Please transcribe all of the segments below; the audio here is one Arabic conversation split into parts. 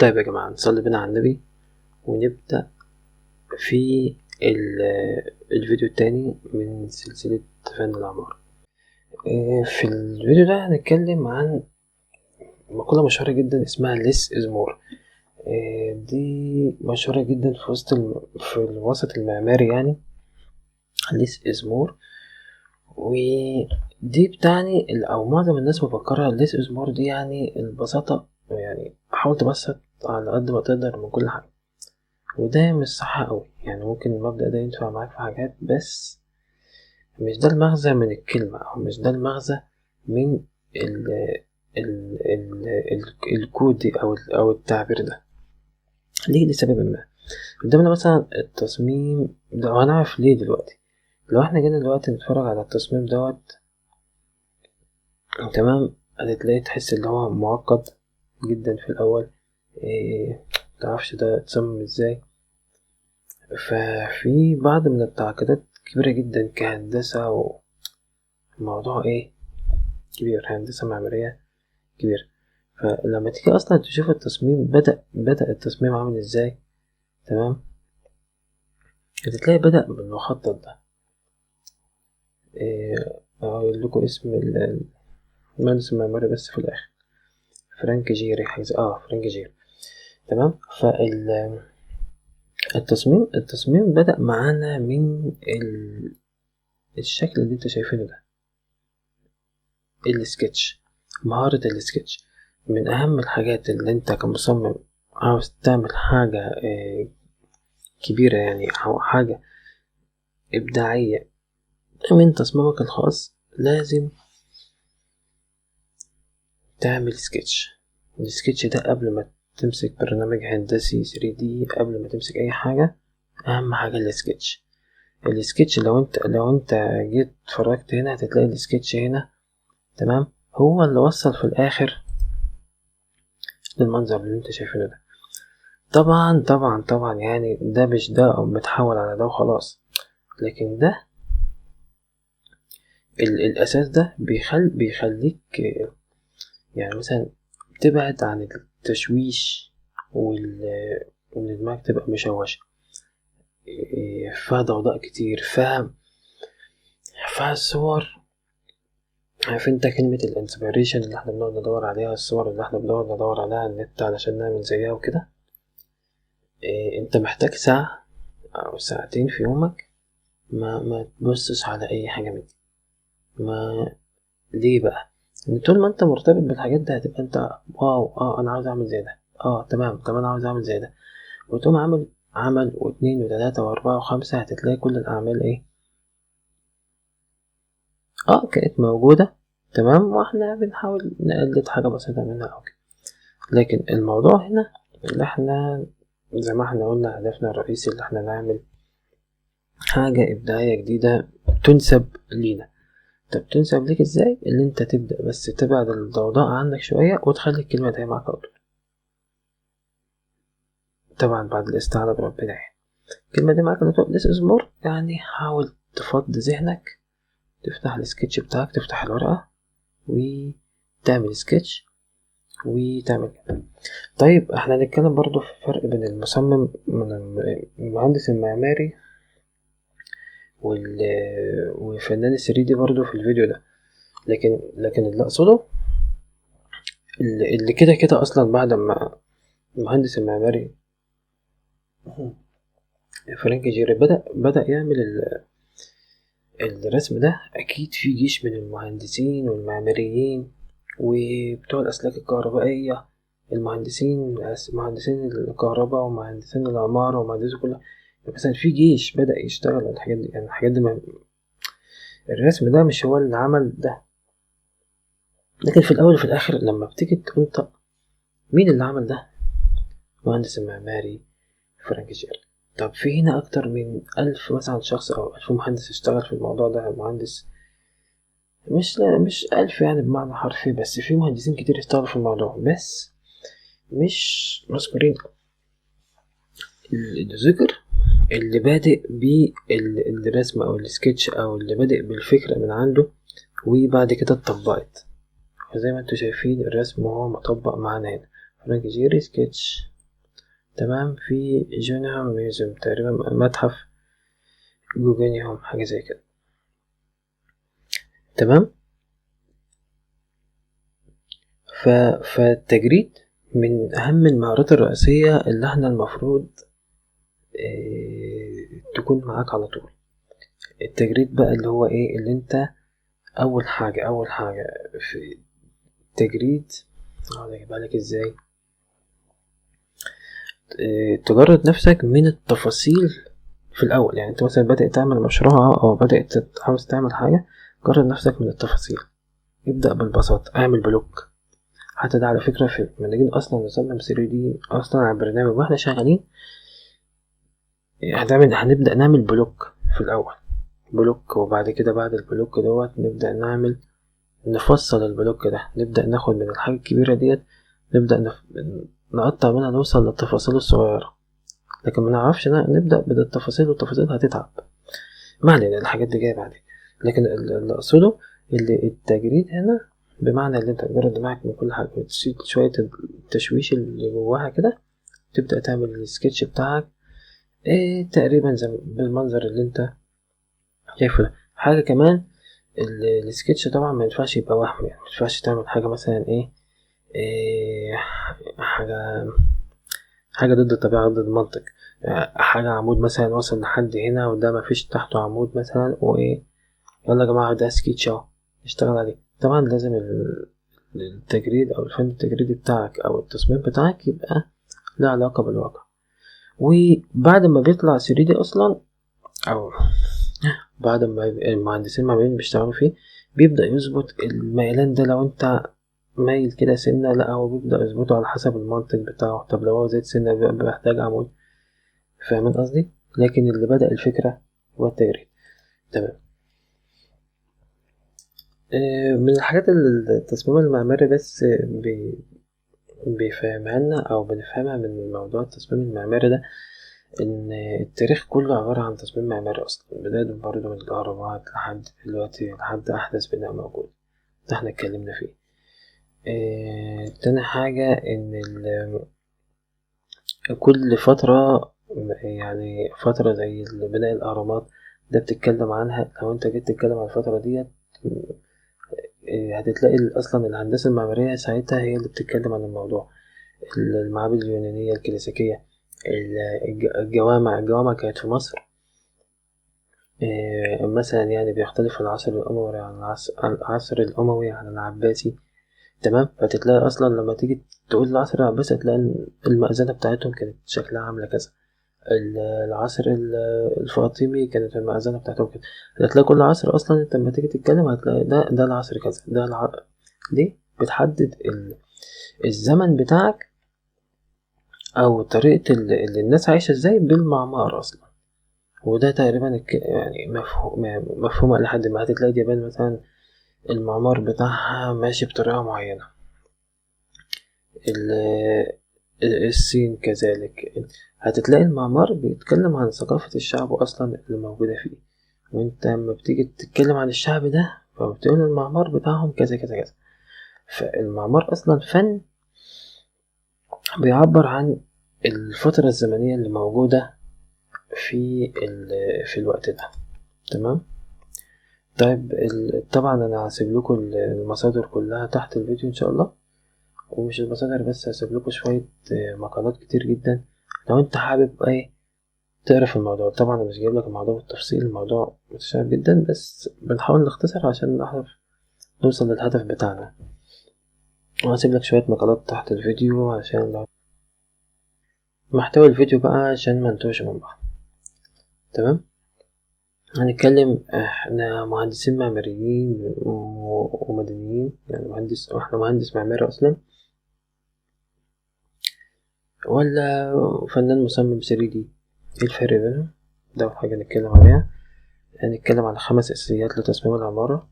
طيب يا جماعة، نصلي بنا على النبي ونبدأ في الفيديو التاني من سلسلة فن العمارة. في الفيديو ده هنتكلم عن مقولة مشهورة جدا اسمها less is more. دي مشهورة جدا في الوسط المعماري، يعني less is more. ودي بتعني أو معظم الناس مفكرة less is more دي يعني البساطة، يعني حاول تبسط على قد ما تقدر من كل حاجة، وده مش صح أوي. يعني ممكن المبدأ ده ينفع معاك في حاجات، بس مش ده المغزى من الكلمة، أو مش ده المغزى من ال ال ال الكود دي أو التعبير ده. ليه؟ لسبب ما. قدامنا مثلا التصميم ده، وهنعرف ليه دلوقتي. لو احنا جينا دلوقتي نتفرج على التصميم دوت، تمام، هتلاقي تحس ان هو معقد جدا في الأول. متعرفش ده اتصمم ازاي. ففي بعض من التعقيدات كبيرة جدا كهندسة، وموضوع كبير، هندسة معمارية كبير. فلما تيجي أصلا تشوف التصميم بدأ التصميم عامل ازاي، تمام، هتلاقي بدأ بالمخطط ده. أقول لكم اسم المهندس المعماري بس في الآخر، فرانك جيري، فرانك جيري، تمام. التصميم بدأ معانا من الشكل اللي انت شايفينه ده، السكتش، مهارة السكتش. من أهم الحاجات اللي انت كمصمم عاوز تعمل حاجة كبيرة، يعني أو حاجة إبداعية من تصميمك الخاص، لازم تعمل سكتش. السكتش ده قبل ما تمسك برنامج هندسي 3D، قبل ما تمسك أي حاجة، أهم حاجة السكتش. لو انت جيت اتفرجت هنا هتلاقي السكتش هنا، تمام، هو اللي وصل في الآخر للمنظر اللي انت شايفينه ده. طبعا يعني ده مش ده أو متحول على ده وخلاص، لكن ده الأساس ده بيخليك يعني مثلا تبعد عن التشويش وإن دماغك تبقى مشوشة، فيها ضوضاء كتير، فيها الصور. عارف انت كلمة الانسبيريشن اللي احنا بنقعد ندور عليها، الصور اللي احنا بنقعد ندور عليها على النت علشان نعمل زيها وكده. انت محتاج ساعة أو ساعتين في يومك ما تبصش على أي حاجة من دي. ليه بقى؟ ان طول ما انت مرتبط بالحاجات دي هتبقى انت واو، انا عاوز اعمل زي ده، تمام انا عاوز اعمل زي ده، وتقوم عمل واتنين وتلاتة واربعة وخمسة، هتتلاقي كل الاعمال كانت موجودة، تمام، واحنا بنحاول نقلد حاجة بسيطة منها او كده. لكن الموضوع هنا اللي احنا زي ما احنا قلنا، هدفنا الرئيسي اللي احنا نعمل حاجة ابداعية جديدة تنسب لينا. طب تنسب ليك ازاي؟ اللي انت تبدأ بس تبعد الضوضاء عنك شوية، وتخلي الكلمة دي معاك على طول، طبعا بعد الاستعانة بربنا. يعني الكلمة دي معاك على طول، this is more، يعني حاول تفضي ذهنك، تفتح السكتش بتاعك، تفتح الورقة وتعمل سكتش وتعمل كده. طيب احنا هنتكلم برضو في فرق بين المصمم من المهندس المعماري وفنان ال3D برضو في الفيديو ده. لكن اللي اقصده اللي كده اصلا بعد ما المهندس المعماري فرانك جيري بدأ يعمل الرسم ده، اكيد في جيش من المهندسين والمعماريين وبتوع الاسلاك الكهربائية، مهندسين الكهرباء ومهندسين العمارة ومهندسين كلها، مثلا في جيش بدأ يشتغل على الحاجات دي. يعني الحاجات دي الرسم ده مش هو اللي عمل ده، لكن في الأول وفي الآخر لما بتيجي تنطق مين اللي عمل ده؟ مهندس المعماري فرانك جيري. طب في هنا أكتر من 1000 مثلا شخص أو 1000 مهندس اشتغل في الموضوع ده. مهندس مش 1000 يعني بمعنى حرفي، بس في مهندسين كتير اشتغلوا في الموضوع، بس مش مذكورين. الذكر اللي بادئ بالرسم أو السكتش، أو اللي بادئ بالفكرة من عنده وبعد كده اتطبقت. فزي ما انتوا شايفين الرسم هو مطبق معانا هنا، فرانك جيري سكتش تمام، في جونيهام ميوزيوم تقريبا، متحف جوجانيهام، حاجة زي كده. تمام. فالتجريد من أهم المهارات الرئيسية اللي احنا المفروض تكون معاك على طول. التجريد بقى اللي هو ايه، اللي انت أول حاجة في التجريد، أجيبها لك ازاي، تجرد نفسك من التفاصيل في الأول. يعني انت مثلا بادئ تعمل مشروع أو بادئ عاوز تعمل حاجة، جرد نفسك من التفاصيل، ابدأ بالبساطة، اعمل بلوك. حتى ده على فكرة في لما نيجي أصلا نصمم 3D أصلا على البرنامج واحنا شغالين، هنبدأ نعمل بلوك في الأول، بلوك. وبعد كده بعد البلوك دوت نبدأ نفصل البلوك ده، نبدأ ناخد من الحاجة الكبيرة ديت، نبدأ نقطع منها، نوصل للتفاصيل الصغيرة. لكن ما نعرفش نبدأ بالتفاصيل، والتفاصيل هتتعب. ما علينا، الحاجات دي جاية بعدين. لكن اللي أقصده، اللي التجريد هنا بمعنى اللي انت تجرد معاك من كل حاجة، تشيل شوية التشويش اللي جواها كده، تبدأ تعمل السكتش بتاعك تقريبا زي بالمنظر اللي انت شايفه ده. حاجة كمان، السكتش طبعا ما ينفعش يبقى وهم، يعني ما ينفعش تعمل حاجة مثلا إيه حاجة ضد الطبيعة، ضد المنطق. حاجة عمود مثلا وصل لحد هنا وده ما فيش تحته عمود مثلا، يلا يا جماعة ده سكتش اهو نشتغل عليه. طبعا لازم التجريد أو الفن التجريدي بتاعك أو التصميم بتاعك يبقى له علاقة بالواقع. وبعد ما بيطلع 3D أصلا، أو بعد ما المهندسين المعماريين بيشتغلوا فيه، بيبدأ يظبط الميلان ده. لو انت مايل كده سنة، لا هو بيبدأ يظبطه على حسب المنطق بتاعه. طب لو هو زيت سنة بيبقى محتاج عمود، فاهمين قصدي؟ لكن اللي بدأ الفكرة هو التجريد. تمام. من الحاجات اللي التصميم المعماري بس بيفهمها لنا أو بنفهمها من موضوع التصميم المعماري ده، إن التاريخ كله عبارة عن تصميم معماري أصلا، بداية برضه من الأهرامات لحد دلوقتي، لحد أحدث بناء موجود ده احنا اتكلمنا فيه. تاني حاجة إن كل فترة، يعني فترة زي بناء الأهرامات ده بتتكلم عنها. لو انت جيت تتكلم عن الفترة ديت، هتتلاقي أصلا الهندسة المعمارية ساعتها هي اللي بتتكلم عن الموضوع. المعابد اليونانية الكلاسيكية، الجوامع كانت في مصر. مثلا يعني بيختلف العصر الأموي عن العصر الأموي عن العباسي. تمام. فتتلاقي أصلا لما تيجي تقول العصر العباسي، هتلاقي المأذنة بتاعتهم كانت شكلها عاملة كذا. العصر الفاطمي كانت المأذنة بتاعتهم كده. هتلاقي كل عصر أصلا انت لما تيجي تتكلم هتلاقي ده العصر كذا، ليه؟ بتحدد الزمن بتاعك أو طريقة اللي الناس عايشة ازاي بالمعمار أصلا. وده تقريبا يعني مفهوم لحد ما. هتلاقي اليابان مثلا المعمار بتاعها ماشي بطريقة معينة، الصين كذلك. هتلاقي المعمار بيتكلم عن ثقافة الشعب أصلا اللي موجودة فيه. وانت لما بتيجي تتكلم عن الشعب ده، فبتقول المعمار بتاعهم كذا كذا كذا. فالمعمار أصلا فن بيعبر عن الفترة الزمنية اللي موجودة في الوقت ده. تمام. طيب طبعا أنا هسيب لكم المصادر كلها تحت الفيديو إن شاء الله. ومش المصادر بس، هسيب لكم شوية مقالات كتير جدا لو انت حابب تقرا في الموضوع. طبعا انا مش جايب لك الموضوع بالتفصيل، الموضوع متشابه جدا، بس بنحاول نختصر عشان نعرف نوصل للهدف بتاعنا. وهسيب لك شوية مقالات تحت الفيديو عشان لو محتوى الفيديو بقى، عشان ما نتوهش من بعض. تمام. هنتكلم احنا مهندسين معماريين ومدنيين، يعني احنا مهندس معماري اصلا ولا فنان مصمم 3D؟ ايه الفرق بينهم؟ ده أول حاجة نتكلم عليها. هنتكلم على 5 أساسيات لتصميم العمارة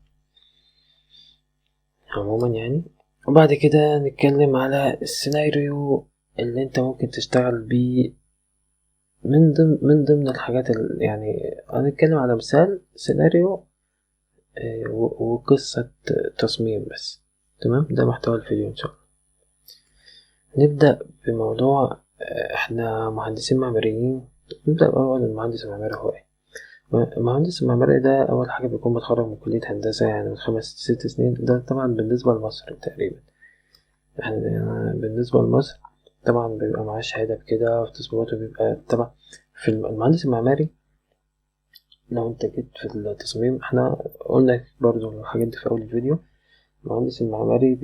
عموما يعني. وبعد كده نتكلم على السيناريو اللي انت ممكن تشتغل بيه من ضمن الحاجات يعني هنتكلم على مثال سيناريو وقصة تصميم بس. تمام. ده محتوى الفيديو ان شاء الله. نبدأ بموضوع احنا مهندسين معماريين. نبدأ بأول المهندس المعماري هو ايه. المهندس المعماري ده أول حاجة بيكون متخرج من كلية هندسة، يعني من 5 6 سنين. ده طبعا بالنسبة لمصر تقريبا. احنا بالنسبة لمصر طبعا بيبقى معاه شهادة بكده، في تصميماته بيبقى طبعا. في المهندس المعماري لو انت جيت في التصميم، احنا قلنا برضو الحاجات دي في أول الفيديو. المهندس المعماري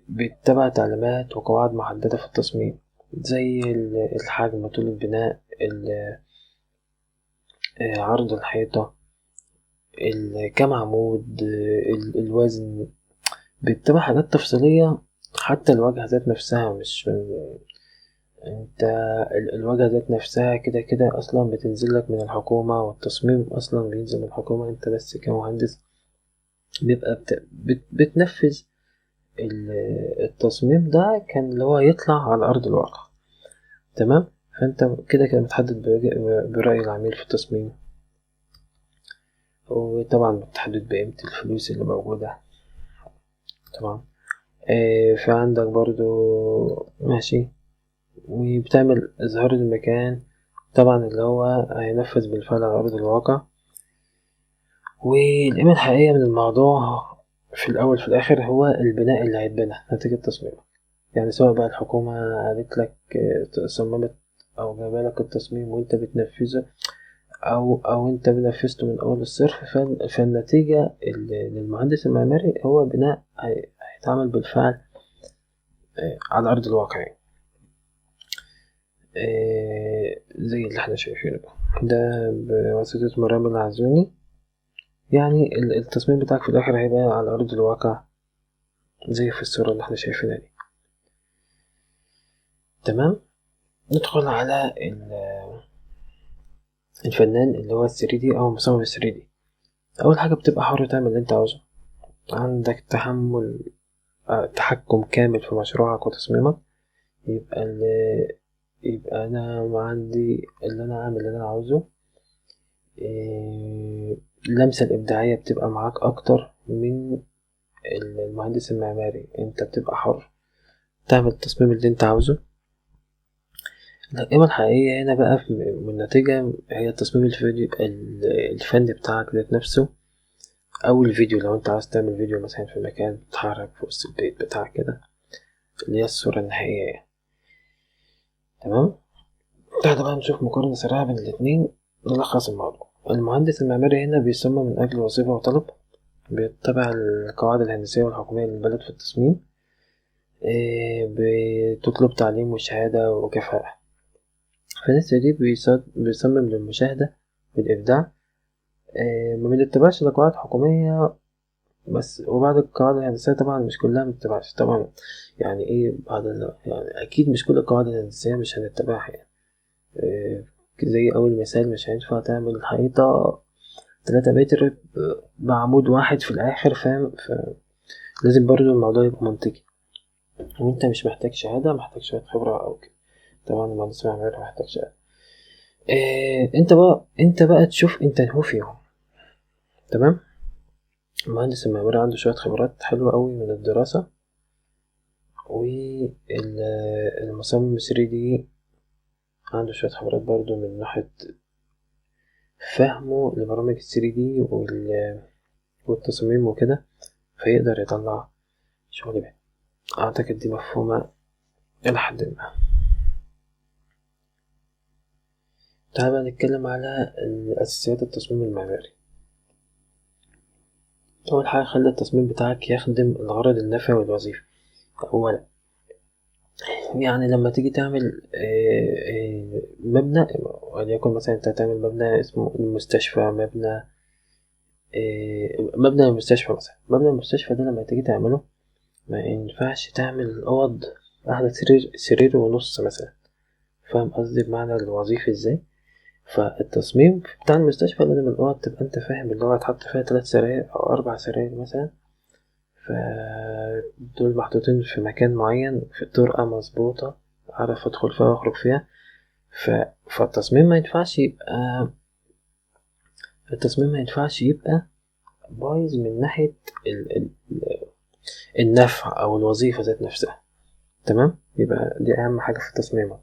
بيتبع تعليمات وقواعد محددة في التصميم، زي الحجم، طول البناء، عرض الحيطة، كام عمود، الوزن. بيتبع حاجات تفصيلية. حتى الواجهة ذات نفسها مش انت الواجهة ذات نفسها كده كده اصلا بتنزل لك من الحكومة، والتصميم اصلا بينزل من الحكومة. انت بس كمهندس بيبقى بتنفذ التصميم ده، كان اللي هو يطلع على ارض الواقع. تمام. فانت كده كده متحدد برأي العميل في التصميم، وطبعا متحدد بقيمة الفلوس اللي موجودة طبعا. في عندك برضو ماشي، وبتعمل إظهار المكان طبعا اللي هو هينفذ بالفعل على أرض الواقع. والقيمة الحقيقية من الموضوع في الأول في الآخر هو البناء اللي هيتبنى نتيجة تصميمك. يعني سواء بقى الحكومة قالت لك صممت أو جايبالك التصميم وأنت بتنفذه، أو أنت بنفذته من أول الصفر. فالنتيجة للمهندس المعماري هو بناء هيتعمل بالفعل على أرض الواقع يعني. زي اللي احنا شايفينه ده بواسطة مرام العزوني. يعني التصميم بتاعك في الآخر هيبقى على أرض الواقع زي في الصورة اللي احنا شايفينها دي. تمام. ندخل على الفنان اللي هو 3D أو مصمم 3D. أول حاجة بتبقى حر تعمل اللي انت عاوزه، عندك تحكم كامل في مشروعك وتصميمك. يبقى أنا عندي اللي أنا عامل اللي أنا عاوزه. اللمسة الإبداعية بتبقى معاك أكتر من المهندس المعماري. أنت بتبقى حر تعمل التصميم اللي أنت عاوزه. القيمة الحقيقية هنا بقى من النتيجة هي تصميم الفيديو، الفن بتاعك ذات نفسه، أو الفيديو. لو أنت عاوز تعمل فيديو مثلا في مكان تتحرك في وسط البيت بتاعك كده، اللي هي الصورة النهائية يعني. تمام. تعالى بقى نشوف مقارنة سريعة بين الاتنين نلخص الموضوع. المهندس المعماري هنا بيصمم من أجل وظيفة وطلب، بيتبع القواعد الهندسية والحكومية للبلد في التصميم. بتطلب تعليم وشهادة وكفاءة. فالناس دي بيصمم للمشاهدة والإبداع. ما بنتبعش لقواعد حكومية بس، وبعض القواعد الهندسية طبعا مش كلها متبعش طبعا. يعني ايه يعني أكيد مش كل القواعد الهندسية مش هنتبعها يعني. زي أول مثال، مش هينفع تعمل حيطة 3 متر بعمود واحد في الآخر، فاهم؟ لازم برضو الموضوع يبقى منطقي، وانت مش محتاج شهادة، محتاج شوية خبرة أو كده. طبعا المهندس المعماري محتاج شهادة. انت بقى تشوف انت هو فيهم. تمام. المهندس المعماري عنده شوية خبرات حلوة أوي من الدراسة، والمصمم 3D عنده شوية خبرات برضو من ناحية فهمه لبرامج 3D والتصميم وكده، فيقدر يطلع شغل بيه. أعتقد دي مفهومة إلى حد ما. تعال بقى نتكلم على أساسيات التصميم المعماري. أول حاجة، خلي التصميم بتاعك يخدم الغرض النافع والوظيفي. أولا يعني لما تيجي تعمل مبنى، وليكن مثلا انت هتعمل مبنى اسمه المستشفى، مبنى المستشفى مثلا. مبنى المستشفى ده لما تيجي تعمله ما ينفعش تعمل أوض واحدة سرير ونص مثلا. فاهم قصدي بمعنى الوظيفي ازاي؟ فالتصميم بتاع المستشفى لازم الأوض تبقى انت فاهم اللي هو هتحط فيها 3 سراير أو 4 سراير مثلا. فدول محطوطين في مكان معين في طرقة مظبوطة، أعرف أدخل فيها وأخرج فيها. فالتصميم ما ينفعش يبقى بايظ من ناحية النفع أو الوظيفة ذات نفسها. تمام. يبقى دي اهم حاجة في تصميمك.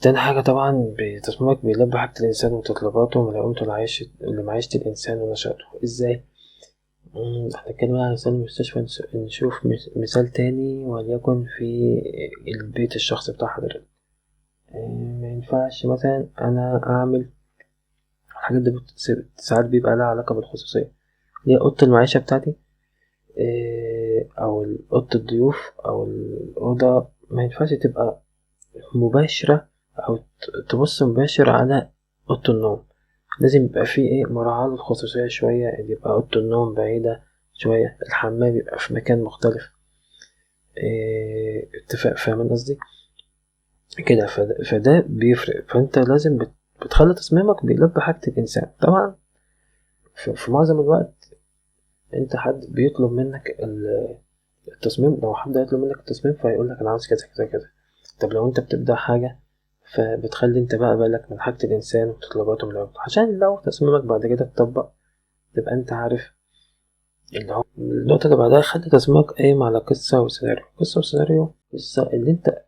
تاني حاجة طبعا بتصميمك بيلبي حاجة الإنسان ومتطلباته وملائمته لمعيشة الإنسان ونشاطه. إزاي؟ احنا اتكلمنا عن مثال المستشفى، نشوف مثال تاني، وليكن في البيت الشخصي بتاع حضرتك. ما ينفعش مثلا أنا أعمل الحاجات دي ساعات بيبقى لها علاقة بالخصوصية، اللي هي أوضة المعيشة بتاعتي، أو أوضة الضيوف أو الأوضة، ما ينفعش تبقى مباشرة أو تبص مباشر على أوضة النوم. لازم يبقى فيه مراعاة للخصوصية شوية، اللي يبقى أوضة النوم بعيدة شوية، الحمام يبقى في مكان مختلف. اتفاق، فاهمين قصدي كده؟ فده بيفرق. فأنت لازم بتخلي تصميمك بيلبي حاجة الإنسان. طبعا في معظم الوقت أنت حد بيطلب منك التصميم، لو حد هيطلب منك التصميم فهيقولك أنا عاوز كذا كذا كذا. طب لو أنت بتبدأ حاجة، فبتخلي انت بقى بالك من حاجة الإنسان ومتطلباته من الأول، عشان لو تصميمك بعد كده اتطبق تبقى انت عارف اللي هو. النقطة اللي بعدها، خلي تصميمك قايم على قصة وسيناريو. قصة وسيناريو، قصة اللي انت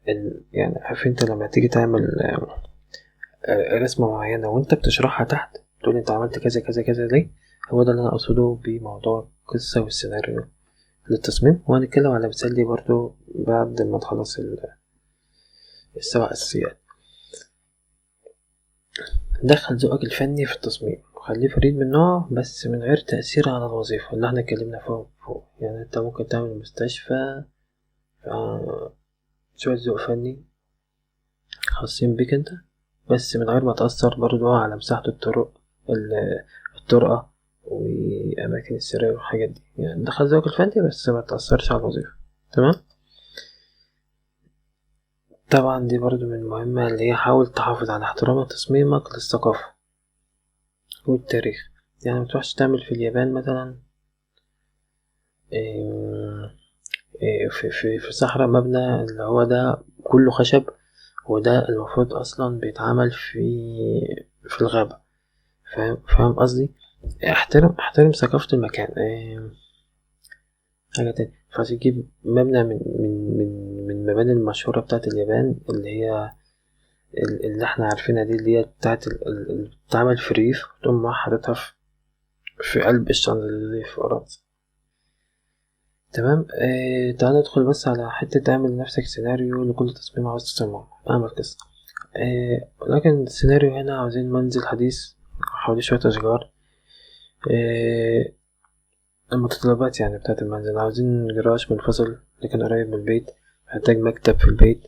يعني عارف انت لما تيجي تعمل رسمة معينة وانت بتشرحها تحت تقول انت عملت كذا كذا كذا ليه، هو ده اللي انا اقصده بموضوع القصة والسيناريو للتصميم. وهنتكلم على مثال دي برضو بعد ما تخلص السبع أساسيات. دخل ذوقك الفني في التصميم وخليه فريد من نوعه، بس من غير تأثير على الوظيفة اللي احنا اتكلمنا فوق. يعني انت ممكن تعمل مستشفى شوية ذوق فني خاصين بيك انت، بس من غير ما تأثر برضو على مساحة الطرقة وأماكن السراير والحاجات دي. يعني دخل ذوقك الفني بس ما تأثرش على الوظيفة. تمام. طبعا دي برضو من المهمة، اللي هي حاول تحافظ على احترام تصميمك للثقافة والتاريخ. يعني متروحش تعمل في اليابان مثلا في صحراء مبنى اللي هو ده كله خشب، وده المفروض أصلا بيتعمل في الغابة. فاهم قصدي؟ احترم ثقافة المكان. حاجة تاني، مينفعش تجيب مبنى من المباني المشهورة بتاعت اليابان، اللي هي اللي احنا عارفينها دي، اللي هي بتاعت اللي بتتعمل في ريف، وتقوم حاططها في قلب الشانزليزيه في فرنسا. تمام. تعال ندخل بس على حتة تعمل لنفسك سيناريو لكل تصميم عاوز تصممه. اعمل قصة. لكن السيناريو هنا عاوزين منزل حديث حواليه شوية أشجار. آه المتطلبات يعني بتاعة المنزل، عاوزين جراج منفصل لكن قريب من البيت، محتاج مكتب في البيت،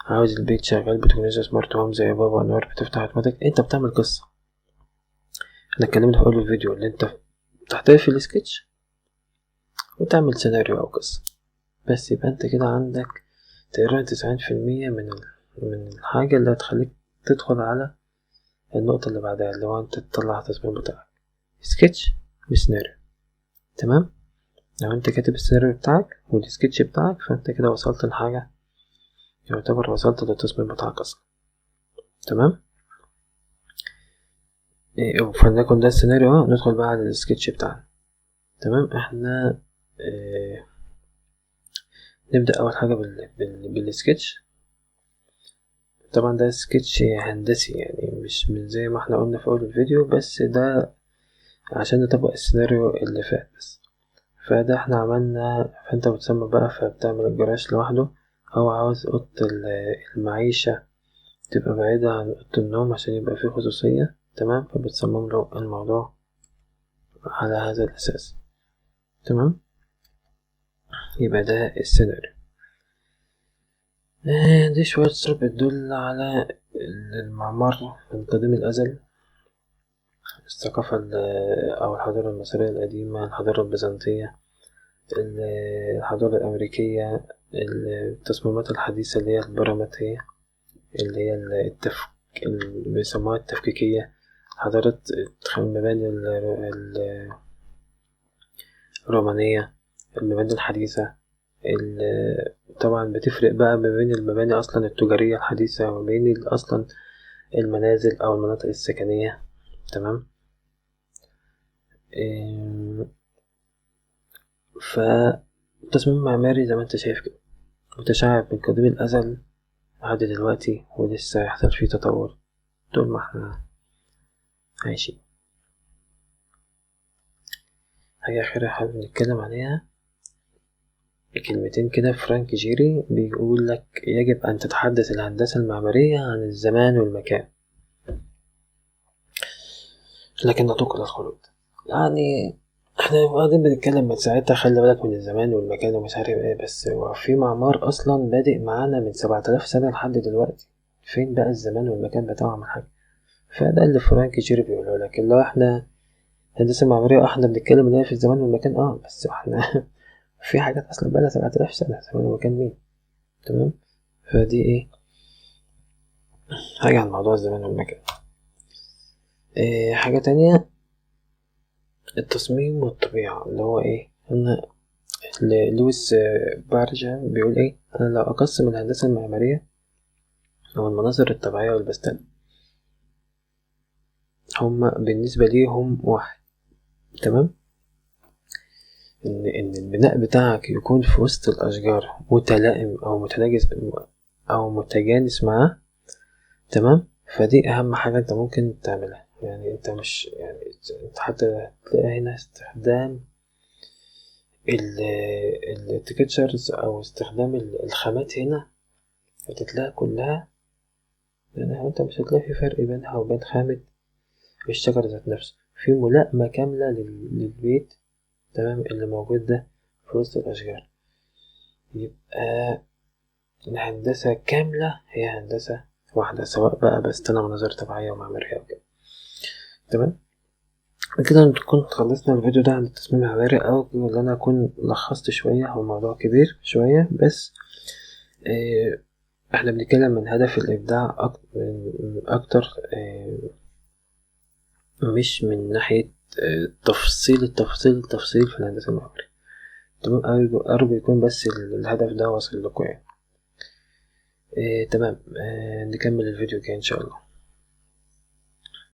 عاوز البيت شغال بتكنولوجيا سمارت هوم زي بابا أنوار بتفتح اوتوماتيك. انت بتعمل قصة. احنا اتكلمنا في أول الفيديو اللي انت تحتاج في السكتش وتعمل سيناريو أو قصة. بس يبقى انت كده عندك تقريبا 90% من الحاجة اللي هتخليك تدخل على النقطة اللي بعدها، اللي هو انت تطلع التصميم بتاعك، سكتش وسيناريو. تمام. لو انت كاتب السيناريو بتاعك والسكتش بتاعك فانت كده وصلت لحاجة، يعتبر وصلت للتصميم بتاعك اصلا. تمام. فلنكن ده السيناريو. ندخل بقى على السكتش بتاعنا. تمام. احنا نبدأ اول حاجة بالسكتش. طبعا ده سكتش هندسي، يعني مش من زي ما احنا قلنا في اول الفيديو، بس ده عشان نطبق السيناريو اللي فات بس. فده احنا عملنا. فانت بتسمى بقى، فبتعمل الجراج لوحده، او عاوز اوضة المعيشة تبقى بعيدة عن اوضة النوم عشان يبقى فيه خصوصية. تمام. فبتصمم له الموضوع على هذا الاساس. تمام. يبقى ده السيناريو. دي شوية صور بتدل على المعمار من قديم الأزل، الثقافة أو الحضارة المصرية القديمة، الحضارة البيزنطية، الحضارة الأمريكية، التصميمات الحديثة اللي هي البراماتية، اللي هي اللي بيسموها التفكيكية، حضارة المباني الرومانية، المباني الحديثة. طبعا بتفرق بقى ما بين المباني أصلا التجارية الحديثة وما بين أصلا المنازل أو المناطق السكنية. تمام. فالتصميم المعماري زي ما انت شايف كده، متشعب من قديم الأزل لحد دلوقتي، ولسه هيحصل فيه تطور طول ما احنا عايشين. حاجة أخيرة حابب نتكلم عليها، كلمتين كده. فرانك جيري بيقول لك: يجب أن تتحدث الهندسة المعمارية عن الزمان والمكان لكن نترك الخلود. يعني احنا قاعدين بنتكلم من ساعتها خلي بالك من الزمان والمكان ومش عارف ايه، بس هو في معمار اصلا بادئ معانا من 7000 سنة لحد دلوقتي، فين بقى الزمان والمكان بتاعهم حاجة؟ فده اللي فرانك جيري بيقوله لك، اللي هو احنا هندسة معمارية احنا بنتكلم اللي هي في الزمان والمكان بس احنا في حاجات اصلا بقى 7000 سنة زمان ومكان مين؟ تمام. فدي ايه حاجة عن موضوع الزمان والمكان. حاجة تانية، التصميم والطبيعة، اللي هو ايه، ان لويس بارجا بيقول ايه: انا لو اقسم الهندسة المعمارية او المناظر الطبيعية والبستان هما بالنسبة لي هم واحد. تمام. ان البناء بتاعك يكون في وسط الاشجار متلائم او متناجس او متجانس معاه. تمام. فدي اهم حاجة انت ممكن تعملها. يعني انت مش يعني انت حتى تلاقي هنا استخدام التكتشرز او استخدام الخامات هنا هتتلاقي كلها، لان انت مش هتلاقي في فرق بينها وبين خامة الشجر ذات نفسه، في ملائمة كاملة للبيت. تمام. اللي موجود ده في وسط الاشجار، يبقى الهندسة كاملة هي هندسة واحدة، سواء بقى بستنا مناظر طبيعية ومعمارية وكده. تمام. بكده نكون خلصنا الفيديو ده عن التصميم المعماري، او اللي انا اكون لخصت شوية، هو موضوع كبير شوية بس احنا بنتكلم من هدف الابداع اكتر، مش من ناحية التفصيل في الهندسة المعمارية. تمام. أرجو يكون بس الهدف ده واصل لكم يعني. تمام. نكمل الفيديو الجاي إن شاء الله.